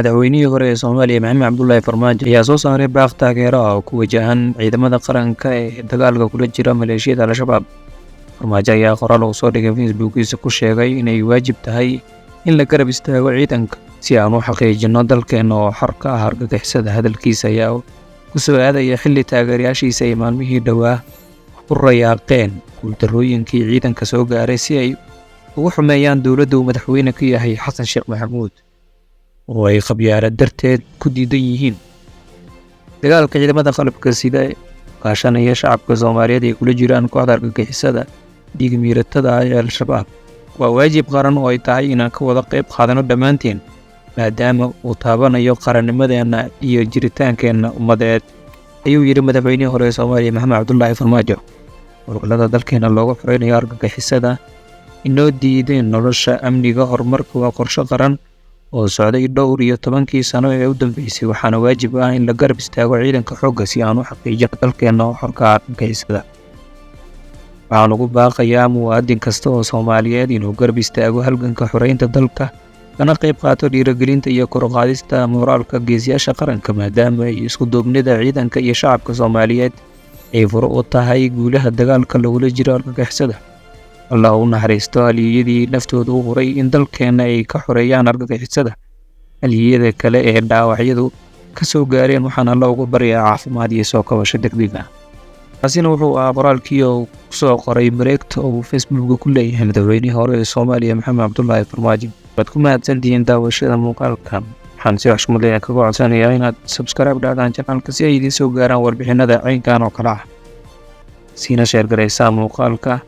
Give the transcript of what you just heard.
madaxweynihii hore ee Soomaaliya Maxamed Cabdullaahi Farmaajo ayaa soo saaray baaq taageero ah oo ku wajahan ciidamada qaranka ee dagaalka kula jira maleeshiyada Al-Shabaab. Farmaajo ayaa qoraal uu soo dhigay Facebook-kiisa ku sheegay inay waajib tahay in la garab istaago ciidanka si aan u xaqiijino dalkeena oo xor ka ah argagixisada. Hadalkiisa ayaa ku soo aadaya xilli taageerayaashiisa ay maalmihii dhowaa u rayaaqeen guuldarrooyinkii ciidanka soo gaaray si ay ugu xumeeyaan dowladda uu madaxweyne ka yahay Xasan Sheekh Maxamuud oo ay qabyaalad darteed ku diidan yihiin. Dagaalka ciidamada qalabka sida kaashanaya shacabka Soomaaliyeed ay kula jiraan kooxda argagixisada dhiig miiratada ah ee Al-Shabaab waa waajib qaran oo ay tahay inaan ka wada qayb qaadano dhammaanteen, maadaama uu taabanayo qarannimadeena iyo jiritaankeenna ummadeed, ayuu yidhi madaxweynihii hore ee Soomaaliya Maxamed Cabdullaahi Farmaajo. Howlgallada dalkeena looga xoreynayo argagixisada inoo diideen nolosha amniga horumarka waa qorshe qaran oo socday dhowr iyo 10 sano ee u dambeysay, waxaana waajib ah in la garab istaago ciidanka xoogga si aan u xaqiijino dalkeena oo xorka ah argagixisada. Waxaan ugu baaqayaa muwaadin kasta oo Soomaaliyeed inuu garab istaago halganka xoreynta dalka, kana qayb qaato dhiirigelinta iyo kor u qaadista moraalka geesiyaasha qaranka, maadaama ay isku duubnida ciidanka iyo shacabka Soomaaliyeed ay furo u tahay guulaha dagaalka lagula jiro argagixisada. Allah u naxariisto halyeeyadii naftooda u huray in dalkeena ay ka xoreeyaan argagixisada. Halyeeyada kale ee dhaawacyadu ka soo gaareen waxaan Allah ugu baryaa caafimaad iyo soo kabasho degdeg ah. Taasina wuxuu ahaa qoraalkii uu soo qoray mareegta uu Facebook ku leeyahay madaxweynihii hore ee Soomaaliya Maxamed Cabdullaahi Farmaajo. Waad ku mahadsantihiin daawashada muuqaalkan. Waxaan si xushmad leh kaga codsanayaa inaad subscribe dhaadaan channelka si ay idiin soo gaaraan warbixinada caynkan oo kale ah. Siina share garaysaa muuqaalka